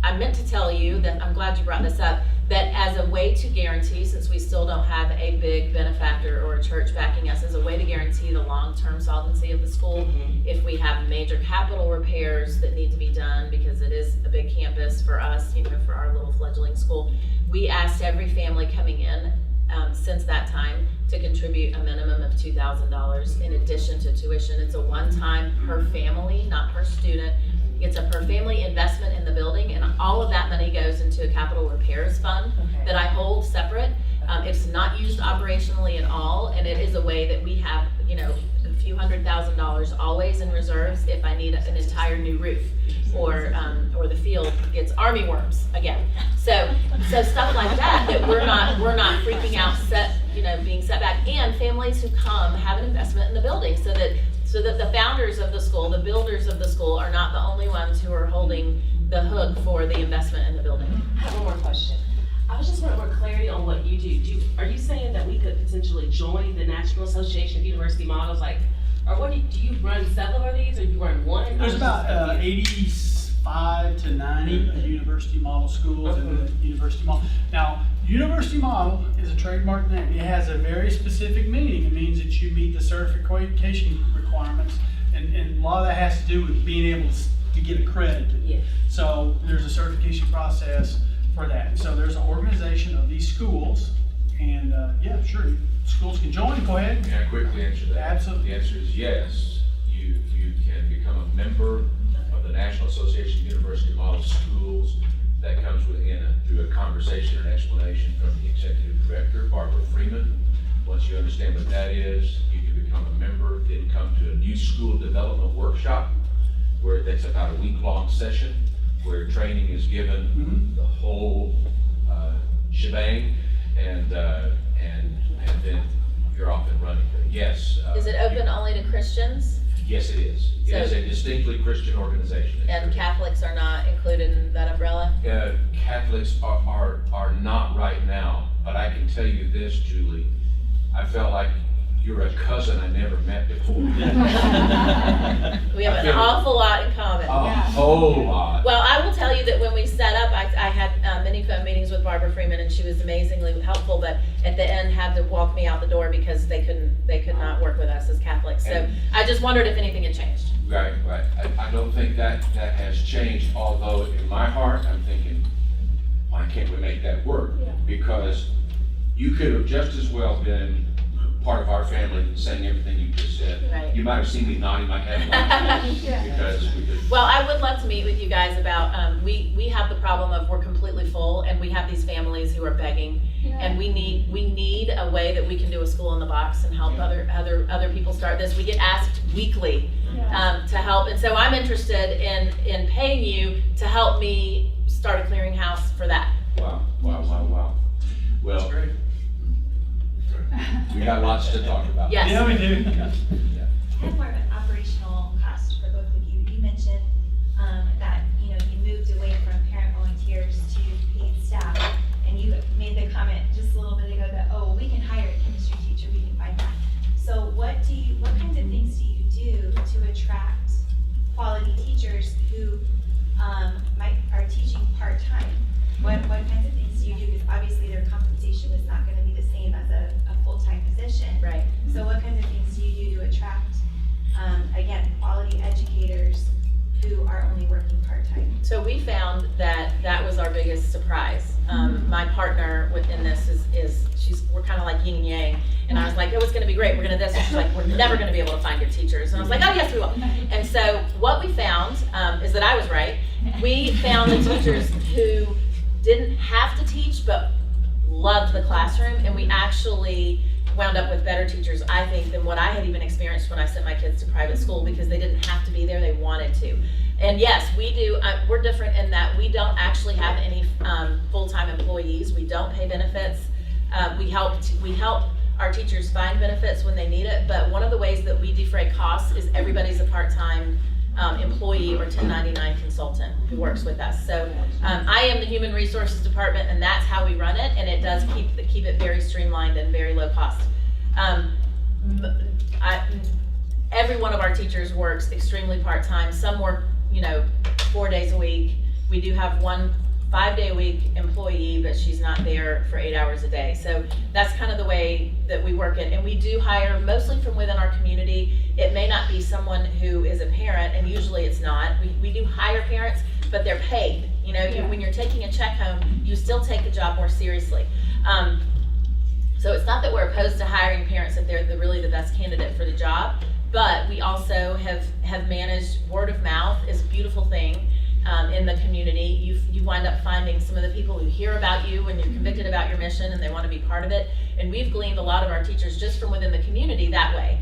I meant to tell you that, I'm glad you brought this up, that as a way to guarantee, since we still don't have a big benefactor or a church backing us, as a way to guarantee the long-term solvency of the school, if we have major capital repairs that need to be done, because it is a big campus for us, you know, for our little fledgling school, we asked every family coming in since that time to contribute a minimum of $2,000 in addition to tuition. It's a one-time per family, not per student. It's a per family investment in the building, and all of that money goes into a capital repairs fund that I hold separate. It's not used operationally at all, and it is a way that we have, you know, a few $100,000 always in reserves if I need an entire new roof, or the field gets army worms again. So stuff like that we're not freaking out, being set back, and families who come have an investment in the building, so that the founders of the school, the builders of the school, are not the only ones who are holding the hook for the investment in the building. I have one more question. I was just wanting more clarity on what you do. Are you saying that we could potentially join the National Association of University Models? Or what do you run several of these, or you run one? There's about 85 to 90 university model schools in the university model. Now, university model is a trademark name. It has a very specific meaning. It means that you meet the certification requirements, and a lot of that has to do with being able to get accredited. Yeah. So there's a certification process for that. So there's an organization of these schools, and yeah, sure, schools can join. Go ahead. May I quickly answer that? Absolutely. The answer is yes. You can become a member of the National Association of University Model Schools. That comes through a conversation and explanation from the executive director, Barbara Freeman. Once you understand what that is, you can become a member, then come to a new school development workshop, where that's about a week-long session, where training is given, the whole shebang, and then you're off and running. But yes. Is it open only to Christians? Yes, it is. It is a distinctly Christian organization. And Catholics are not included in that umbrella? Catholics are not right now, but I can tell you this, Julie. I felt like you're a cousin I never met before. We have an awful lot in common. A whole lot. Well, I will tell you that when we set up, I had many phone meetings with Barbara Freeman, and she was amazingly helpful, but at the end had to walk me out the door because they could not work with us as Catholics. So I just wondered if anything had changed. Right. I don't think that has changed, although in my heart I'm thinking, why can't we make that work? Because you could have just as well been part of our family saying everything you just said. Right. You might have seen me nodding my head because we could. Well, I would love to meet with you guys about, we have the problem of we're completely full, and we have these families who are begging, and we need a way that we can do a school in the box and help other people start this. We get asked weekly to help. And so I'm interested in paying you to help me start a clearinghouse for that. Wow. Well, Great. we got lots to talk about. Yes. Yeah, we do. I have more of an operational cost for both of you. You mentioned that you moved away from parent volunteers to paid staff, and you made the comment just a little bit ago that we can hire a chemistry teacher, we can find that. So what kinds of things do you do to attract quality teachers who are teaching part-time? What kinds of things do you do? Because obviously their compensation is not going to be the same as a full-time position. Right. So what kinds of things do you do to attract, again, quality educators who are only working part-time? So we found that was our biggest surprise. My partner within this we're kind of like yin and yang. And I was like, it's gonna be great, we're gonna this. And she's like, we're never gonna be able to find good teachers. And I was like, oh yes, we will. And so what we found is that I was right. We found the teachers who didn't have to teach, but loved the classroom. And we actually wound up with better teachers, I think, than what I had even experienced when I sent my kids to private school, because they didn't have to be there, they wanted to. And yes, we do, we're different in that we don't actually have any full-time employees. We don't pay benefits. We help our teachers find benefits when they need it, but one of the ways that we defray costs is everybody's a part-time employee or 1099 consultant who works with us. So I am the human resources department, and that's how we run it, and it does keep it very streamlined and very low cost. Every one of our teachers works extremely part-time. Some work 4 days a week. We do have one 5-day-a-week employee, but she's not there for 8 hours a day. So that's kind of the way that we work it. And we do hire mostly from within our community. It may not be someone who is a parent, and usually it's not. We do hire parents, but they're paid. When you're taking a check home, you still take the job more seriously. So it's not that we're opposed to hiring parents if they're really the best candidate for the job, but we also have managed word of mouth is a beautiful thing. In the community, you wind up finding some of the people who hear about you when you're convicted about your mission and they want to be part of it. And we've gleaned a lot of our teachers just from within the community that way.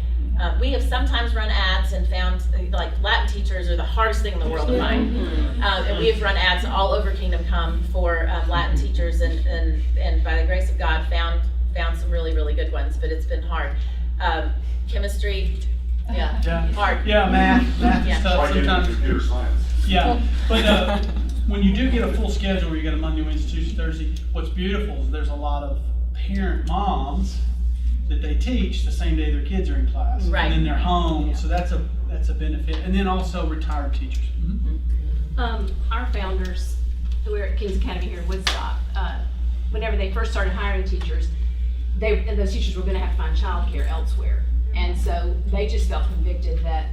We have sometimes run ads and found like Latin teachers are the hardest thing in the world to find. And we have run ads all over Kingdom Come for Latin teachers, and by the grace of God found some really, really good ones, but it's been hard. Chemistry, hard. Yeah, math is tough Try getting sometimes. computer science. Yeah, but when you do get a full schedule where you got a Monday, Wednesday, Tuesday, Thursday, what's beautiful is there's a lot of parent moms that they teach the same day their kids are in class. Right. And then they're home, so that's a benefit. And then also retired teachers. Our founders, who were at King's Academy here in Woodstock, whenever they first started hiring teachers, those teachers were gonna have to find childcare elsewhere. And so they just felt convicted that,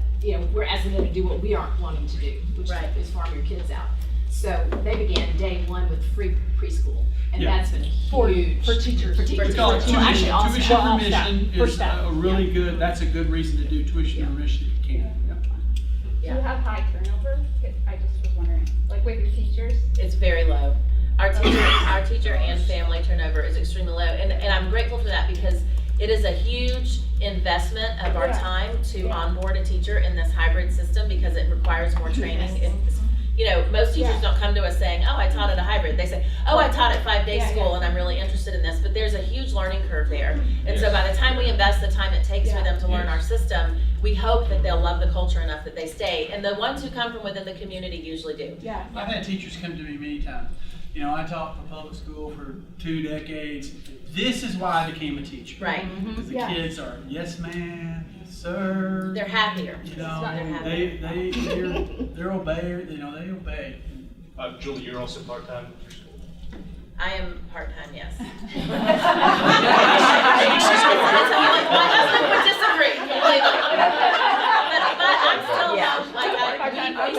we're asking them to do what we aren't wanting to do, which is farm your kids out. So they began day one with free preschool, and that's been huge. For teachers. We call it tuition. All Tuition staff. remission For is staff. a really good, that's a good reason to do tuition remission if you can. Do you have high turnover? I just was wondering, like with your teachers? It's very low. Our teacher and family turnover is extremely low, and I'm grateful for that, because it is a huge investment of our time to onboard a teacher in this hybrid system, because it requires more training. Most teachers don't come to us saying, oh, I taught at a hybrid. They say, oh, I taught at 5-day school and I'm really interested in this, but there's a huge learning curve there. And so by the time we invest the time it takes for them to learn our system, we hope that they'll love the culture enough that they stay. And the ones who come from within the community usually do. Yeah. I've had teachers come to me many times. I taught for public school for 2 decades. This is why I became a teacher. Right. Because the kids are, yes ma'am, yes sir. They're happier. They're obeyers, they obey. Julie, you're also part-time with your school? I am part-time, yes. My husband would disagree. But I'm still, we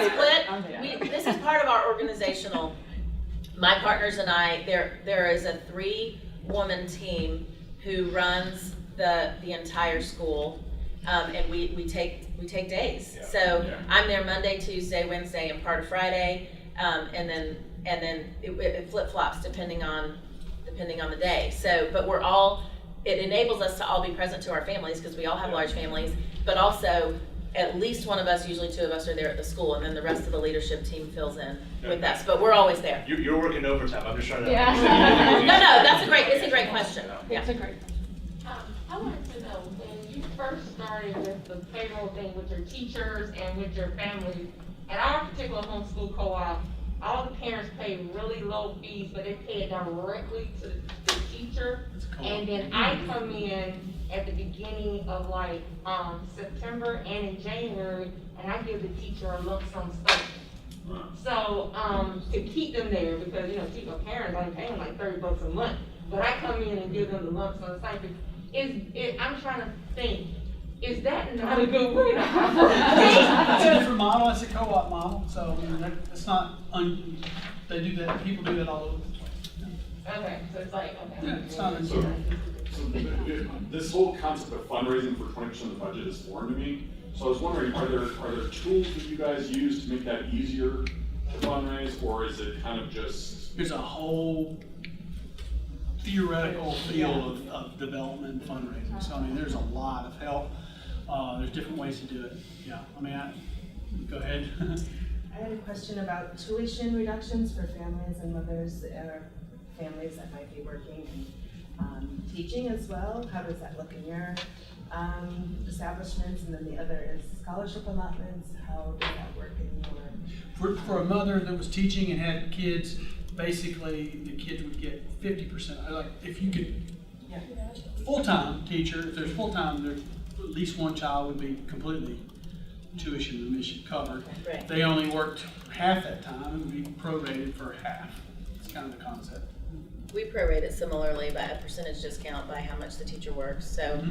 split. This is part of our organizational. My partners and I, there is a 3-woman team who runs the entire school, and we take days. So I'm there Monday, Tuesday, Wednesday, and part of Friday, and then it flip flops depending on the day. So, but it enables us to all be present to our families, because we all have large families, but also at least one of us, usually two of us, are there at the school, and then the rest of the leadership team fills in with us, but we're always there. You're working overtime, I'm just trying to. Yeah. No, it's a great question. Yeah. It's a great. I wanted to know, when you first started with the payroll thing with your teachers and with your families, at our particular homeschool co-op, all the parents pay really low fees, but they pay it directly to the teacher. And then I come in at the beginning of like, September and in January, and I give the teacher a lump sum stipend. So, to keep them there, because, keep my parents, I'm paying like $30 a month, but I come in and give them the lump sum stipend. I'm trying to think, is that not a good way to operate? It's a different model, it's a co-op model, so it's not, they do that, people do that all over the place. Okay, so it's like, okay. Yeah, it's not, So this whole concept of fundraising for 20% of the budget is foreign to me. So I was wondering, are there tools that you guys use to make that easier to fundraise, or is it kind of just? There's a whole theoretical field of development and fundraising. So I mean, there's a lot of help. There's different ways to do it. Yeah, I mean, go ahead. I had a question about tuition reductions for families and mothers or families that might be working and teaching as well. How does that look in your establishments? And then the other is scholarship allotments. How does that work in your? For a mother that was teaching and had kids, basically the kids would get 50%. Like if you could, full-time teacher, if there's full-time, there's at least one child would be completely tuition remission covered. Right. If they only worked half that time, it would be prorated for half. It's kind of the concept. We prorate it similarly by a percentage discount by how much the teacher works. So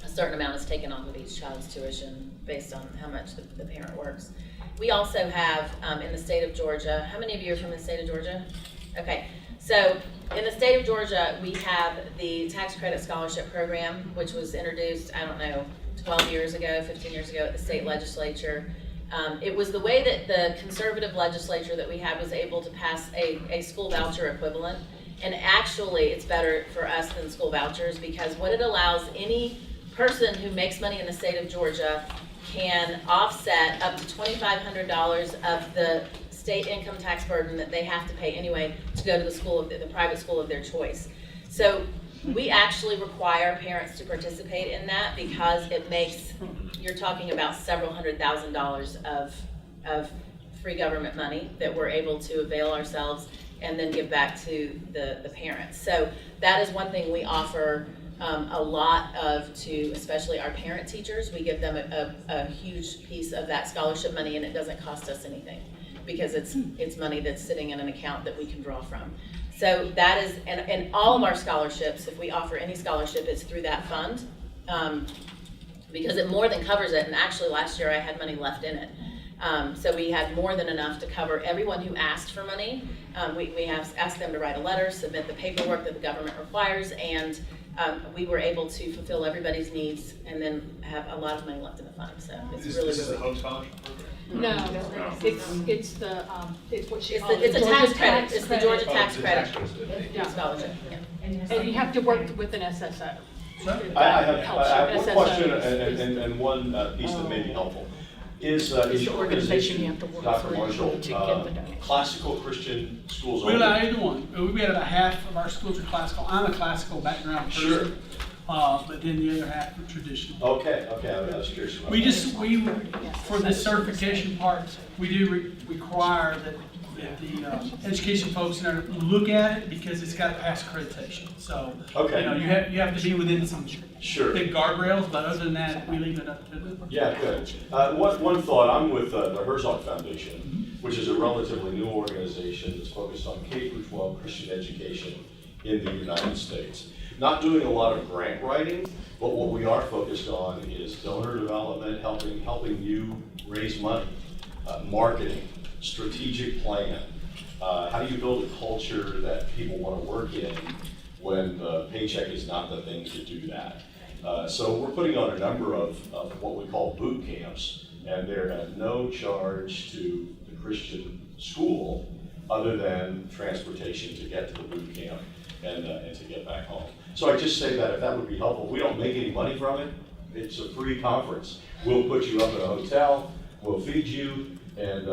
a certain amount is taken off of each child's tuition based on how much the parent works. We also have, in the state of Georgia, how many of you are from the state of Georgia? Okay, so in the state of Georgia, we have the tax credit scholarship program, which was introduced, 12 years ago, 15 years ago at the state legislature. It was the way that the conservative legislature that we had was able to pass a school voucher equivalent. And actually, it's better for us than school vouchers, because what it allows, any person who makes money in the state of Georgia can offset up to $2,500 of the state income tax burden that they have to pay anyway to go to the school of the private school of their choice. So we actually require parents to participate in that, because it makes, you're talking about several $100,000 of free government money that we're able to avail ourselves and then give back to the parents. So that is one thing we offer a lot of to, especially our parent teachers. We give them a huge piece of that scholarship money, and it doesn't cost us anything, because it's money that's sitting in an account that we can draw from. So that is, and all of our scholarships, if we offer any scholarship, it's through that fund, because it more than covers it. And actually last year I had money left in it. So we had more than enough to cover everyone who asked for money. We have asked them to write a letter, submit the paperwork that the government requires, and we were able to fulfill everybody's needs and then have a lot of money left in the fund. So it's really, Is this a home scholarship program? No, it's the, it's what she. it's a tax credit. It's the Georgia tax the credit tax credit. Yeah. scholarship. Yeah. And you have to work with an SSO. I have one question and one piece that may be helpful. Is your organization, you have to work Dr. through Marshall, to get the donation. classical Christian schools We only? allow either one. We had about half of our schools are classical. I'm a classical background person. Sure. But then the other half are traditional. Okay, I was curious about We that. For the certification part, we do require that the education folks look at it, because it's got to pass accreditation. So, Okay. you have to be within some big guardrails, but other than that, we leave it up to them. Yeah, good. One thought, I'm with the Herzog Foundation, which is a relatively new organization that's focused on K-12 Christian education in the United States. Not doing a lot of grant writing, but what we are focused on is donor development, helping you raise money, marketing, strategic plan. How do you build a culture that people want to work in when the paycheck is not the thing to do that? So we're putting on a number of what we call boot camps, and they're at no charge to the Christian school other than transportation to get to the boot camp and to get back home. So I just say that if that would be helpful, we don't make any money from it. it's a free conference. We'll put you up in a hotel, we'll feed you, and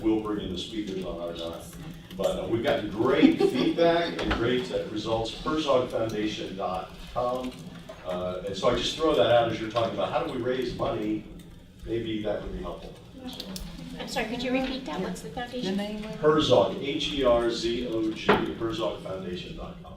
we'll bring in the speakers on our dime. But we've gotten great feedback and great results. HerzogFoundation.com. And so I just throw that out as you're talking about how do we raise money. Maybe that would be helpful. I'm sorry, could you repeat that? What's the foundation? Herzog, HERZOG, HerzogFoundation.com.